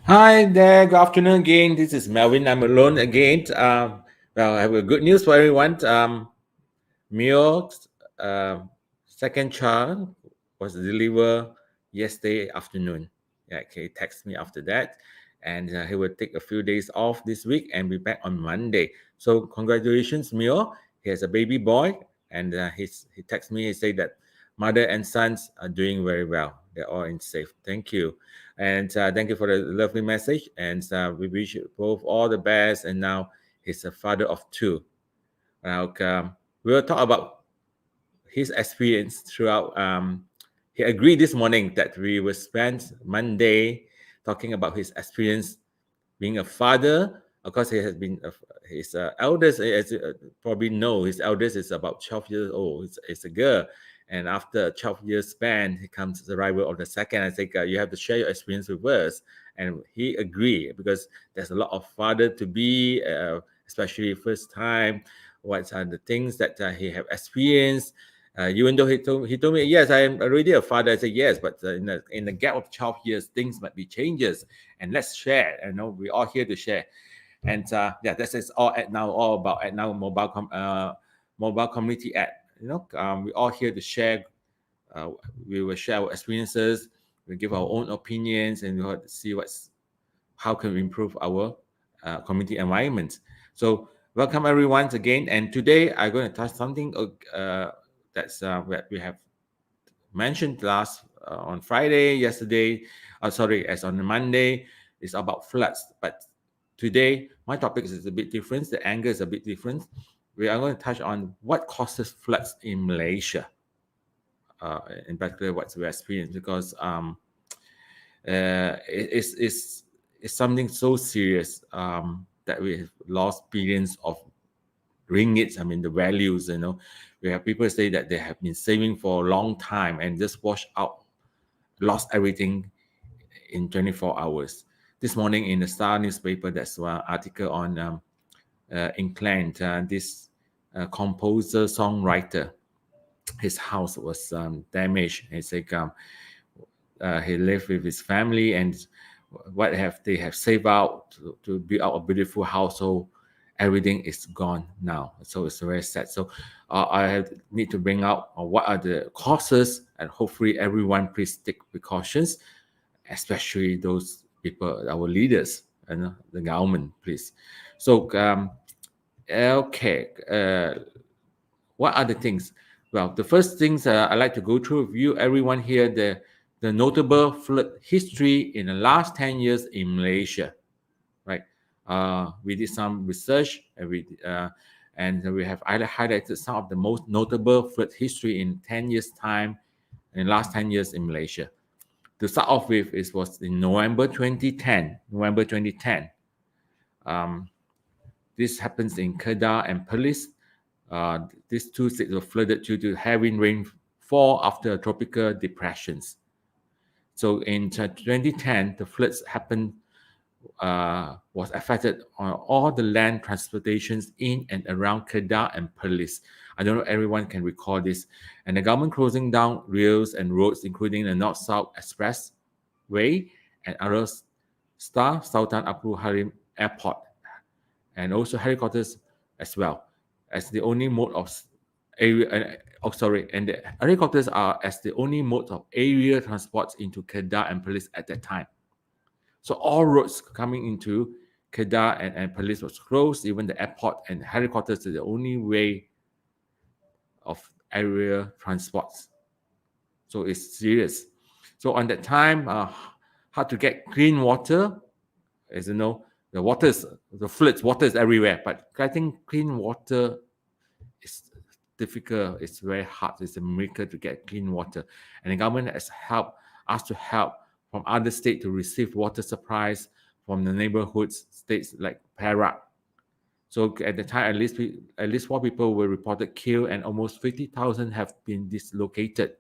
Hi there, good afternoon again. This is Melvin. I'm alone again. Well, I have a good news for everyone. Mio's second child was delivered yesterday afternoon. Yeah, he texted me after that, and he will take a few days off this week and be back on Monday. So congratulations, Mio. He has a baby boy, and he texted me. He said that mother and sons are doing very well. They're all in safe. Thank you. And thank you for the lovely message. And we wish you both all the best. And now he's a father of two. Now, we'll talk about his experience throughout. He agreed this morning that we will spend Monday talking about his experience being a father. Of course, he has been his eldest, as you probably know, his eldest is about 12 years old. It's a girl. And after a 12 years span, he comes to the arrival of the second. I think you have to share your experience with us. And he agreed because there's a lot of father to be, especially first time. What are the things that he have experienced? Even though he told me, yes, I am already a father. I said yes, but in the gap of 12 years, things might be changes, and let's share. We're all here to share. And yeah, this is all ACTnow, all about ACTnow mobile community app. We're all here to share. We will share our experiences. We give our own opinions, and we'll see how can we improve our community environment. So welcome everyone again. And today I'm going to touch something that's that we have mentioned last on Friday, yesterday. As on Monday, it's about floods. But today my topic is a bit different. The angle is a bit different. We are going to touch on what causes floods in Malaysia. In particular, what we experience, because it's something so serious that we have lost billions of ringgits. I mean, the values. We have people say that they have been saving for a long time and just washed out, lost everything in 24 hours. This morning in the Star newspaper, there's one article on Incline, this composer, songwriter. His house was damaged. It's like he lived with his family, and they have saved out to build out a beautiful house. So everything is gone now. So it's very sad. So I need to bring out what are the causes, and hopefully everyone please take precautions, especially those people, our leaders and the government, please. So okay, what are the things? Well, the first things I like to go through with you, everyone here, the notable flood history in the last 10 years in Malaysia, right? We did some research, and we have highlighted some of the most notable flood history in 10 years' time, in the last 10 years in Malaysia. To start off with, it was in November 2010. This happens in Kedah and Perlis. These two states were flooded due to heavy rainfall after tropical depressions. So in 2010, the floods happened, was affected on all the land transportations in and around Kedah and Perlis. I don't know if everyone can recall this. And the government closing down rails and roads, including the North-South Expressway and other Star Sultan Abdul Halim Airport, and also helicopters as well, as the only mode of area. And the helicopters are as the only mode of aerial transport into Kedah and Perlis at that time. So all roads coming into Kedah and Perlis was closed. Even the airport and helicopters are the only way of aerial transports. So it's serious. So on that time, hard to get clean water. As you know, the floods, water is everywhere, but getting clean water is difficult. It's very hard. It's a miracle to get clean water. And the government has asked to help from other states to receive water supplies from the neighborhoods, states like Perak. So at the time, at least 4 people were reported killed, and almost 50,000 have been dislocated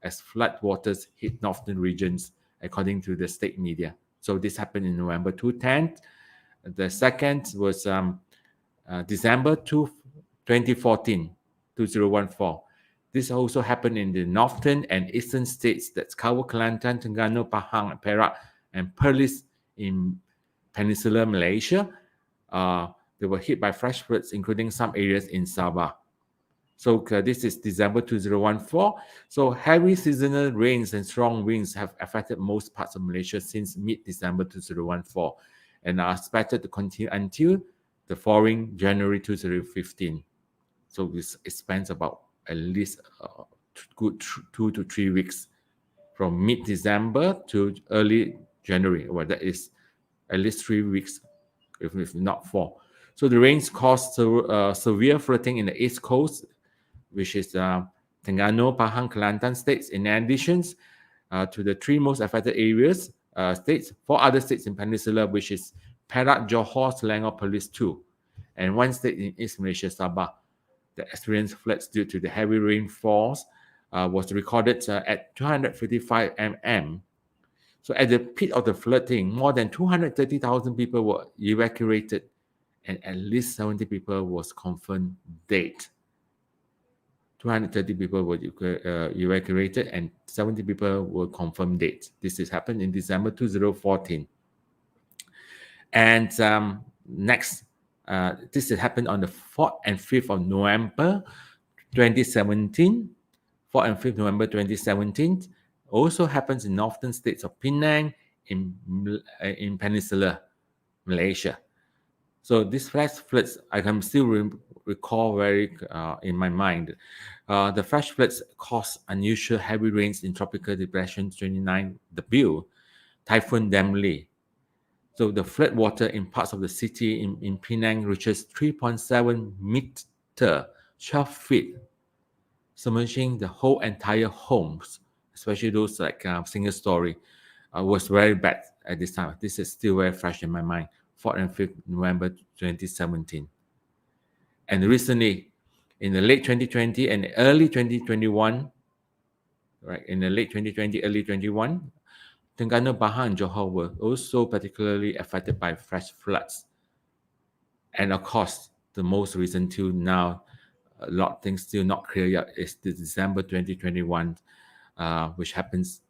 as flood waters hit northern regions, according to the state media. So this happened in November 2010. The second was December 2014. This also happened in the northern and eastern states that cover Kelantan, Terengganu, Pahang, Perak, and Perlis in Peninsular Malaysia. They were hit by flash floods, including some areas in Sabah. So this is December 2014. So heavy seasonal rains and strong winds have affected most parts of Malaysia since mid-December 2014, and are expected to continue until the following January 2015. So it spans about at least good 2 to 3 weeks, from mid-December to early January. Well, that is at least 3 weeks, if not 4. So the rains caused severe flooding in the east coast, which is Terengganu, Pahang, Kelantan states. In addition to the 3 most affected areas, states, 4 other states in Peninsula, which is Perak, Johor, Selangor, Perlis 2, and 1 state in East Malaysia, Sabah, that experienced floods due to the heavy rainfalls, was recorded at 255 mm. So at the peak of the flooding, more than 230,000 people were evacuated, and at least 70 people was confirmed dead. 230 people were evacuated and 70 people were confirmed dead. This has happened in December 2014. And next, this has happened on the 4th and 5th of November 2017. 4th and 5th November 2017 also happens in northern states of Penang in Peninsular Malaysia. So these flash floods, I can still recall very in my mind. The flash floods caused unusual heavy rains in Tropical Depression 29W, Typhoon Damli. So the flood water in parts of the city in Penang reaches 3.7 meter, 12 feet, submerging the whole entire homes, especially those like single story, was very bad at this time. This is still very fresh in my mind. 4th and 5th November 2017. And recently, in the late 2020 and early 2021, right, in the late 2020, early 21, Terengganu, Bahang, and Johor were also particularly affected by flash floods. And of course, the most recent till now, a lot of things still not clear yet, is the December 2021, which happens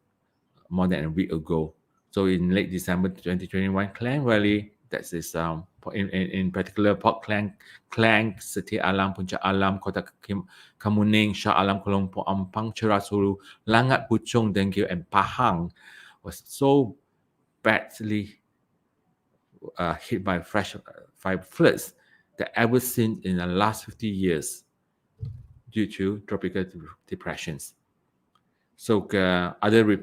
more than a week ago. So in late December 2021, Klang Valley, that is in particular Port Klang, Setia Alam, Puncak Alam, Kota Kemuning, Shah Alam, Kelompok Ampang, Cerasulu, Langat, Puchong, Dengkio, and Pahang was so badly hit by floods that ever seen in the last 50 years due to tropical depressions. So other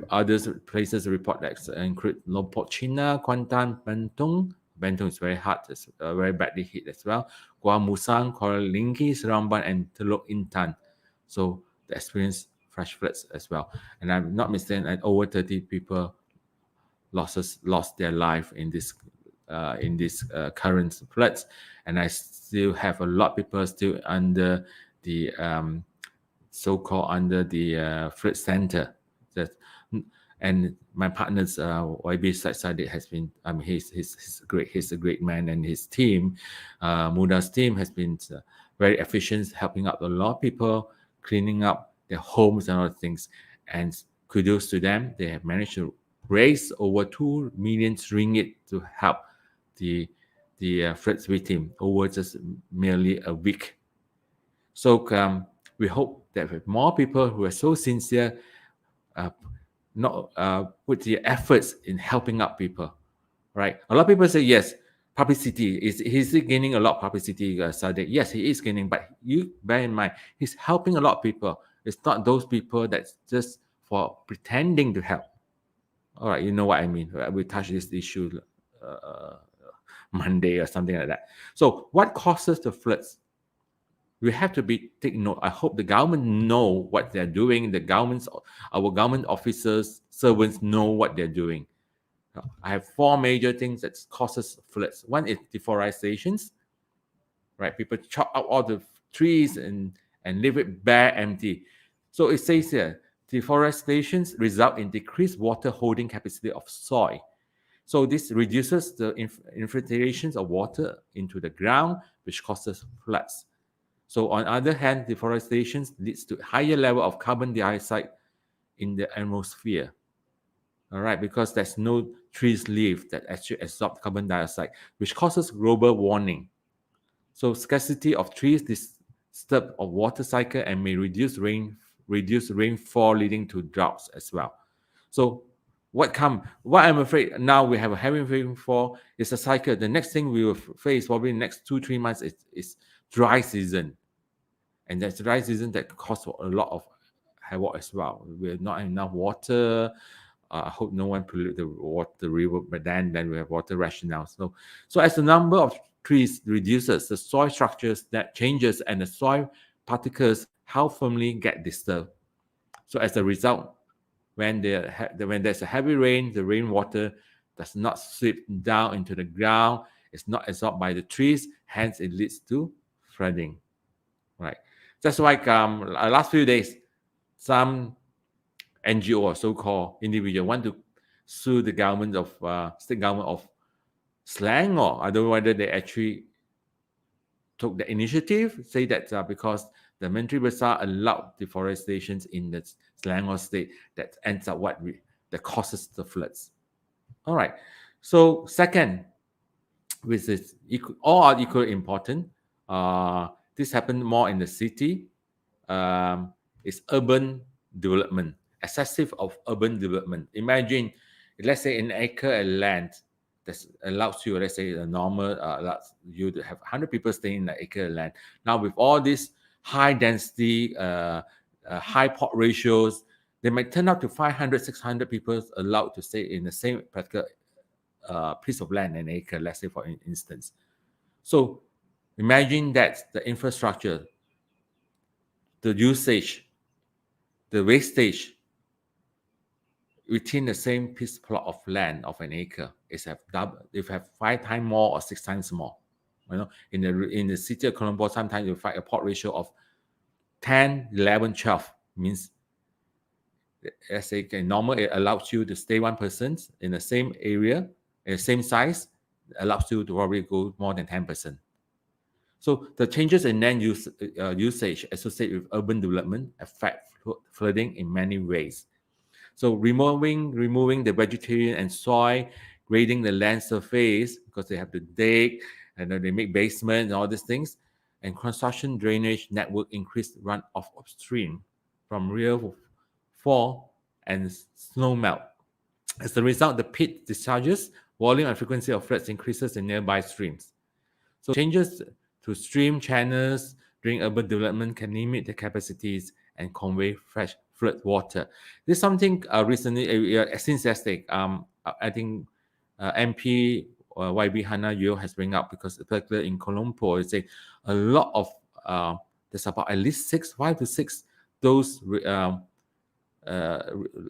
places report that include Lombok, China, Kuantan, Bentong. Bentong is very hard, very badly hit as well. Kuala Musang, Kuala Lingki, Seremban, and Teluk Intan. So they experienced flash floods as well. And I'm not mistaken, over 30 people lost their life in this current floods, and I still have a lot of people still under the so-called under the flood center. And my partner's YB Sadiq has been, he's great. He's a great man, and his team, Muda's team, has been very efficient, helping out a lot of people, cleaning up their homes and other things. And kudos to them. They have managed to raise over 2 million ringgit to help the floods victim over just merely a week. So we hope that with more people who are so sincere, put the efforts in helping out people, right? A lot of people say, yes, publicity, is he gaining a lot of publicity, Sadiq? Yes, he is gaining, but you bear in mind, he's helping a lot of people. It's not those people that's just for pretending to help. All right, you know what I mean. We touched this issue Monday or something like that. So what causes the floods? We have to take note. I hope the government know what they're doing. Our government officers, servants know what they're doing. I have 4 major things that causes floods. One is deforestations, right? People chop out all the trees and leave it bare, empty. So it says here, deforestation result in decreased water holding capacity of soil. So this reduces the infiltration of water into the ground, which causes floods. So on the other hand, deforestation leads to higher level of carbon dioxide in the atmosphere. All right, because there's no trees leaf that actually absorb carbon dioxide, which causes global warming. So scarcity of trees disturb of water cycle and may reduce rainfall, leading to droughts as well. So what I'm afraid now we have a heavy rainfall is a cycle. The next thing we will face probably in the next 2-3 months is dry season. And that's dry season that causes a lot of havoc as well. We have not enough water. I hope no one pollute the river, but then we have water rationale. So as the number of trees reduces, the soil structures that changes and the soil particles how firmly get disturbed. So as a result, when there's a heavy rain, the rainwater does not seep down into the ground. It's not absorbed by the trees. Hence, it leads to flooding. Right. Just like last few days, some NGO or so-called individual want to sue the government of state government of Selangor. I don't know whether they actually took the initiative, say that because the Menteri Besar allowed deforestation in the Selangor state, that ends up that causes the floods. All right. So second, which is all are equally important. This happened more in the city. Is urban development, excessive of urban development. Imagine, let's say, an acre of land that allows you, let's say, a normal allows you to have 100 people staying in an acre of land. Now with all these high density, high port ratios, they might turn out to 500, 600 people allowed to stay in the same particular piece of land, an acre, let's say, for instance. So imagine that the infrastructure, the usage, the wastage within the same piece plot of land of an acre is have double, if have 5 times more or 6 times more. In the city of Colombo, sometimes you find a port ratio of 10, 11, 12. Means, let's say, normal, it allows you to stay one person in the same area, in the same size, allows you to probably go more than 10%. So the changes in land usage associated with urban development affect flooding in many ways. So removing the vegetation and soil, grading the land surface because they have to dig and then they make basement and all these things, and construction drainage network increased runoff upstream from real fall and snow melt. As a result, the pit discharges, volume and frequency of floods increases in nearby streams. So changes to stream channels during urban development can limit the capacities and convey fresh flood water. This is something recently, since yesterday, I think MP YB Hana Yeo has bring up, because particularly in Colombo, it's a lot of, there's about at least 5 to 6 those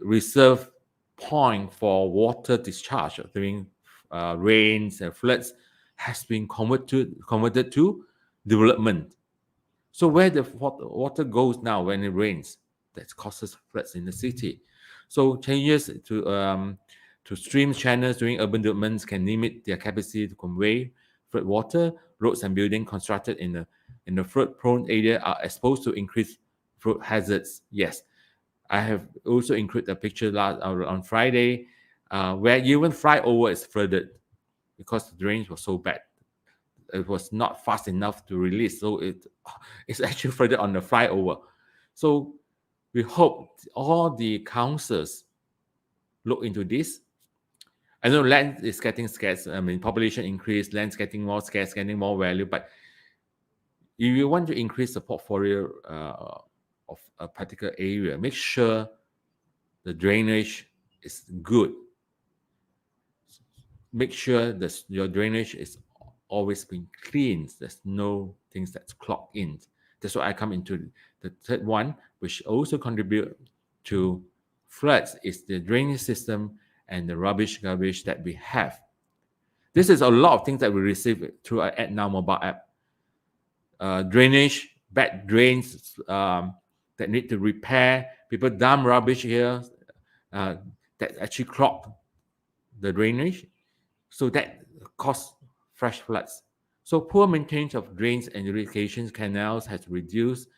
reserve point for water discharge during rains and floods has been converted to development. So where the water goes now when it rains, that causes floods in the city. So changes to stream channels during urban developments can limit their capacity to convey flood water. Roads and buildings constructed in the flood-prone area are exposed to increased flood hazards. Yes, I have also included a picture on Friday where even flyover is flooded because the drainage was so bad. It was not fast enough to release, so it's actually flooded on the flyover. So we hope all the councils look into this. I know land is getting scarce. I mean, population increase, land's getting more scarce, getting more value. But if you want to increase the portfolio of a particular area, make sure the drainage is good. Make sure that your drainage is always being cleaned. There's no things that's clogged in. That's why I come into the third one, which also contribute to floods, is the drainage system and the garbage that we have. This is a lot of things that we receive through our ACTnow mobile app. Drainage, bad drains that need to repair. People dump rubbish here that actually clog the drainage. So that causes fresh floods. So poor maintenance of drains and irrigation canals has reduced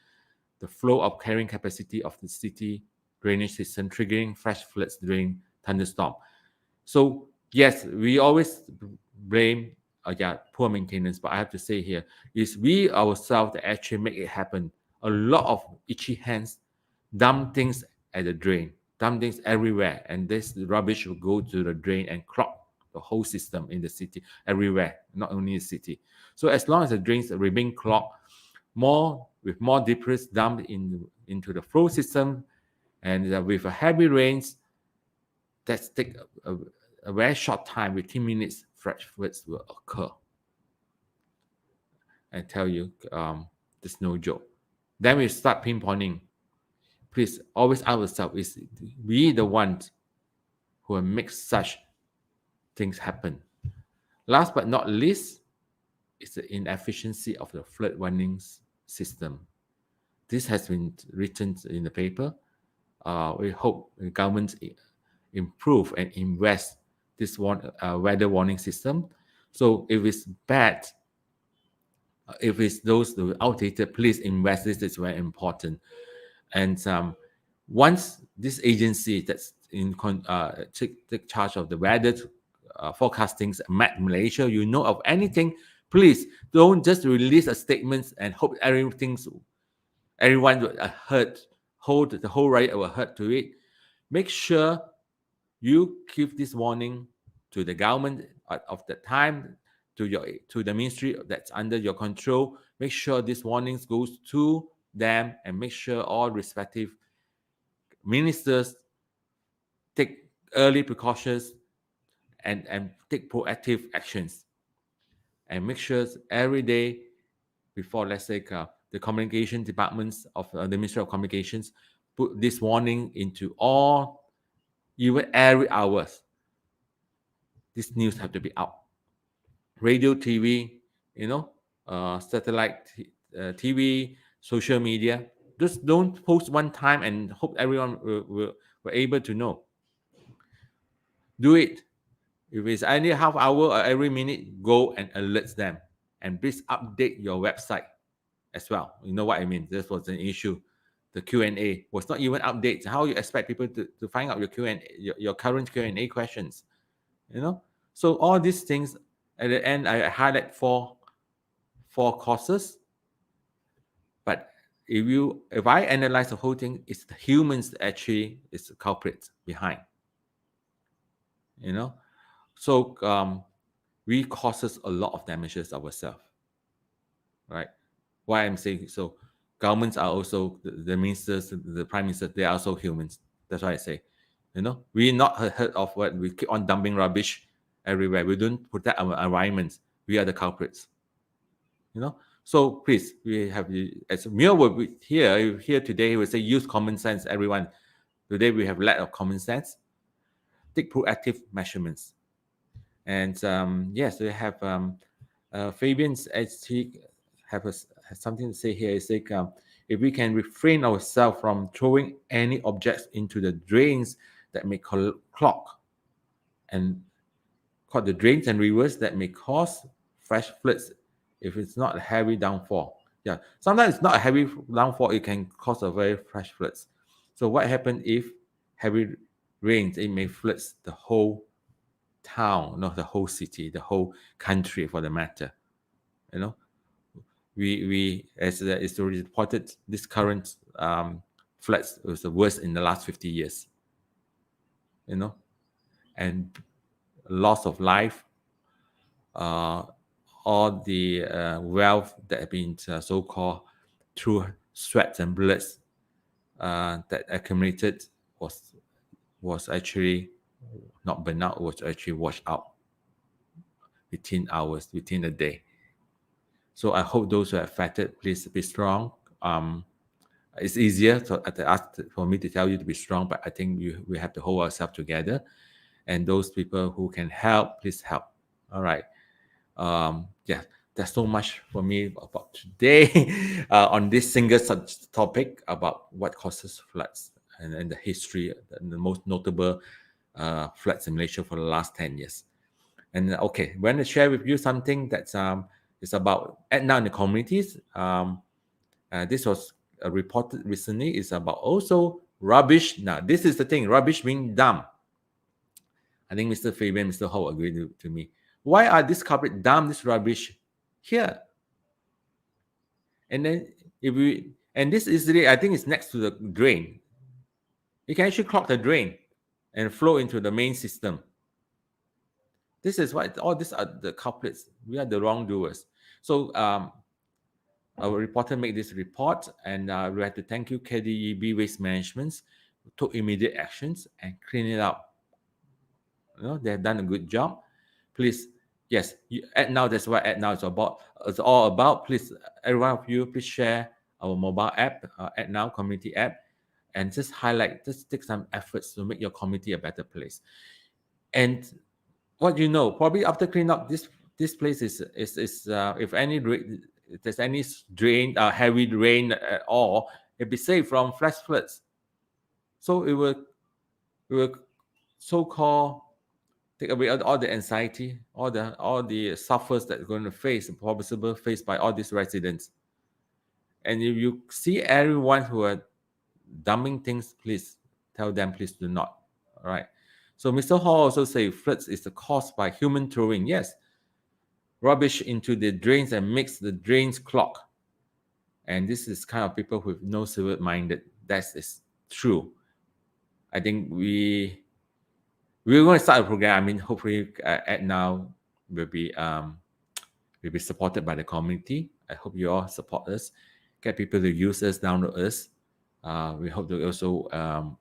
the flow of carrying capacity of the city drainage system, triggering fresh floods during thunderstorm. So yes, we always blame poor maintenance, but I have to say here is we ourselves that actually make it happen. A lot of itchy hands dump things at the drain, dump things everywhere, and this rubbish will go to the drain and clog the whole system in the city, everywhere, not only the city. So as long as the drains remain clogged, with more debris dumped into the flow system, and with a heavy rains, that take a very short time, within minutes, fresh floods will occur. I tell you, there's no joke. Then we start pinpointing. Please always ask yourself, is we the ones who make such things happen? Last but not least, is the inefficiency of the flood warning system. This has been written in the paper. We hope the government improve and invest this weather warning system. So if it's bad, If it's those that are outdated, please invest. This is very important. And once this agency that's take charge of the weather forecastings met Malaysia, you know of anything, please don't just release a statement and hope everyone will hold the whole riot will adhere to it. Make sure you give this warning to the government of the time, to the ministry that's under your control. Make sure this warnings goes to them, and make sure all respective ministers take early precautions and take proactive actions, and make sure every day before, let's say, the communication departments of the Ministry of Communications put this warning into all, even every hours. This news have to be out. Radio, TV, satellite TV, social media. Just don't post one time and hope everyone will able to know. Do it. If it's any half hour or every minute, go and alert them. And please update your website as well. You know what I mean? This was an issue. The Q&A was not even updated. How you expect people to find out your Q&A, your current Q&A questions? So all these things, at the end, I highlight four causes. But if I analyze the whole thing, it's the humans that actually is the culprit behind. So we causes a lot of damages ourselves, right? Why I'm saying so, governments are also the ministers, the prime minister, they are also humans. That's why I say, we're not heard of what we keep on dumping rubbish everywhere. We don't protect our environment. We are the culprits. So please, we have, as Mio will here today, we say use common sense, everyone. Today we have lack of common sense. Take proactive measurements. And yes, we have Fabian's actually has something to say here. It's like, if we can refrain ourselves from throwing any objects into the drains that may clog the drains and rivers that may cause fresh floods if it's not a heavy downfall. Yeah, sometimes it's not a heavy downfall, it can cause a very fresh floods. So what happens if heavy rains, it may flood the whole town, not the whole city, the whole country for the matter. We as it's reported, this current floods was the worst in the last 50 years. And loss of life, all the wealth that have been so-called through sweat and blood that accumulated was actually not burned out, was actually washed out within hours, within a day. So I hope those who are affected, please be strong. It's easier for me to tell you to be strong, but I think we have to hold ourselves together. And those people who can help, please help. All right. Yeah, there's so much for me about today on this single topic about what causes floods and the history, the most notable floods in Malaysia for the last 10 years. And okay, I'm going to share with you something that's is about ACTnow in the communities. This was reported recently. It's about also rubbish. Now, this is the thing, rubbish being dumped. I think Mr. Fabian, Mr. Ho agreed to me. Why are this culprit dump this rubbish here? And then this easily, I think it's next to the drain. You can actually clog the drain and flow into the main system. This is why all these are the culprits. We are the wrongdoers. So our reporter made this report, and we have to thank you, KDEB Waste Management, who took immediate actions and clean it up. They have done a good job. Please, yes, ACTnow, that's what ACTnow is about. It's all about. Please, every one of you, please share our mobile app, ACTnow community app, and just take some efforts to make your community a better place. And what probably after clean up, this place is if there's any heavy rain at all, it'll be safe from flash floods. So it will so-called take away all the anxiety, all the suffers that are going to face, possible faced by all these residents. And if you see everyone who are dumping things, please tell them, please do not. All right. So Mr. Hall also say floods is caused by human throwing, yes, rubbish into the drains and makes the drains clog. And this is kind of people with no civic minded. That is true. I think we're going to start a program. I mean, hopefully, ACTnow will be supported by the community. I hope you all support us, get people to use us, download us. We hope to also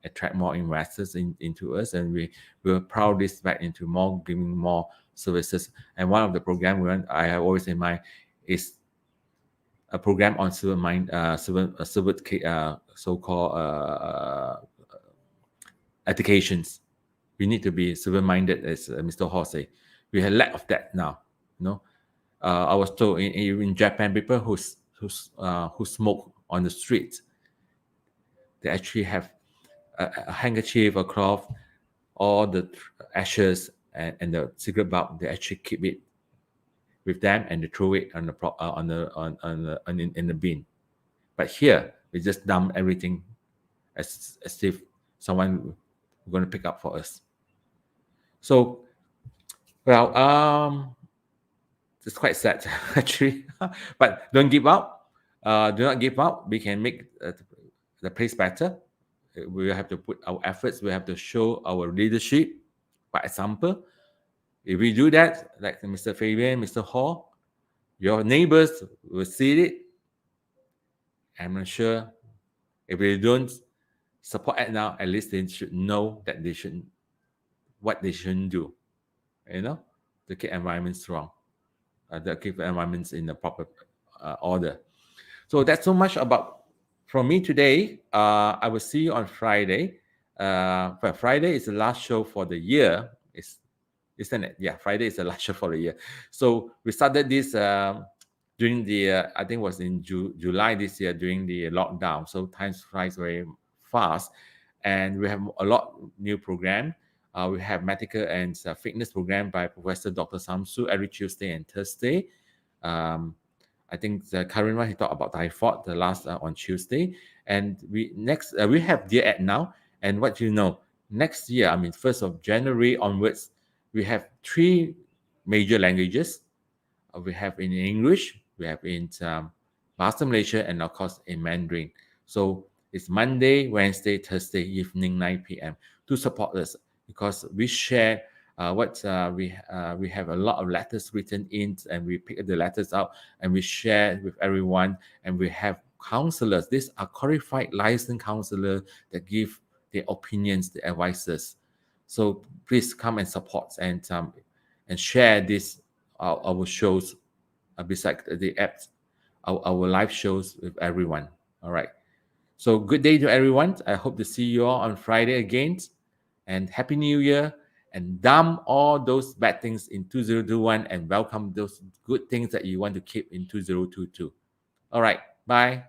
attract more investors into us, and we will proud this back into more, giving more services. And one of the program I have always in mind is a program on so-called educations. We need to be civil-minded, as Mr. Hall say. We have lack of that now. You know, I was told in Japan, people who smoke on the street, they actually have a handkerchief, a cloth, all the ashes and the cigarette bulb. They actually keep it with them and they throw it on in the bin. But here we just dump everything as if someone going to pick up for us. So, well, it's quite sad actually, but don't give up. Do not give up. We can make the place better. We have to put our efforts. We have to show our leadership by example. If we do that, like Mr. Fabian, Mr. Hall, your neighbors will see it. I'm sure if they don't support ACTnow, at least they should know that what they shouldn't do. You know, to keep environment strong, to keep environments in the proper order. So that's so much about from me today. I will see you on Friday. But Friday is the last show for the year. Isn't it? Yeah, Friday is the last show for the year. So we started this during the I think it was in July this year during the lockdown. So time flies very fast, and we have a lot new program. We have medical and fitness program by Professor Dr. Samsu every Tuesday and Thursday. I think the current one he talked about typhoid the last on Tuesday, and we have Dear ACTnow. And what you know, next year, I mean 1st of January onwards, we have 3 major languages. We have in English, we have in Bahasa Malaysia, and of course in Mandarin. So it's Monday, Wednesday, Thursday evening 9 p.m. to support us, because we share we have a lot of letters written in, and we pick the letters out and we share with everyone. And we have counselors. These are qualified licensed counselors that give their opinions, the advices. So please come and support and share this our shows beside the apps, our live shows with everyone. All right. So good day to everyone. I hope to see you all on Friday again. And Happy New Year. And dump all those bad things in 2021 and welcome those good things that you want to keep in 2022. All right. Bye.